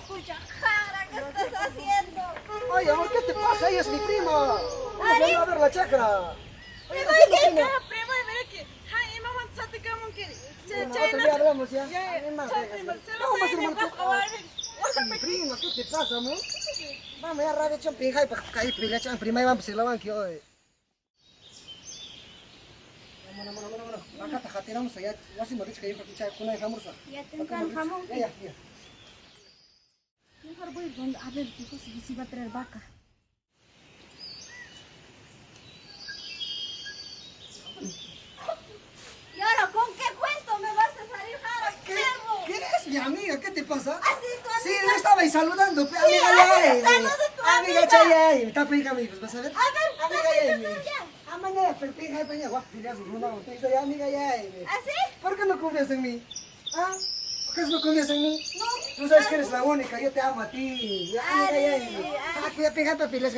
Escucha, Jara, ¿qué estás haciendo? Oye, amor, ¿qué te pasa? Ella es mi prima. Vamos a ir a ver la chacra. Oye, Primo, ¿qué es ¿qué? prima? Primo, mira que. Ay, mamá, ¿sabes qué? Como que. No, otro día hablamos ya. Ya, Ni más, chao, venga, primo, sí. se lo Vamos a sé, hacer me un vas a jugar. Mi prima, ¿qué te pasa, amor? Vamos, ya radio champing, hay para caer, pila chan, prima, y vamos a ir a la banca hoy. Vámonos. Acá te jateamos allá. Ya se me dicho que yo escuché con una jamurza. Ya te entró el jamón. Ya. Mejor voy a ver qué cosa si va a traer vaca. ¿Y ahora con qué cuento me vas a salir, Jara? Perro. ¿Qué es, mi amiga? ¿Qué te pasa? ¿Ah, sí, tu Sí, amiga? me estaba ahí saludando, pe, amiga, haces ya. saludo a tu amiga. Amiga, chaya, está pega, amigos, ¿vas a ver? A ver, amiga, ¿dónde ya. estás ya? Mañana, peña, peña, guapo, ya, una botella, ya, amiga, ya. ¿Así? ¿Por qué no confías en mí? ¿Ah? ¿Por qué no confías en mí? No. Tú sabes que eres la única, yo te amo a ti. Ya, amiga, ya. Ay, Ah, cuida, pega, papi, les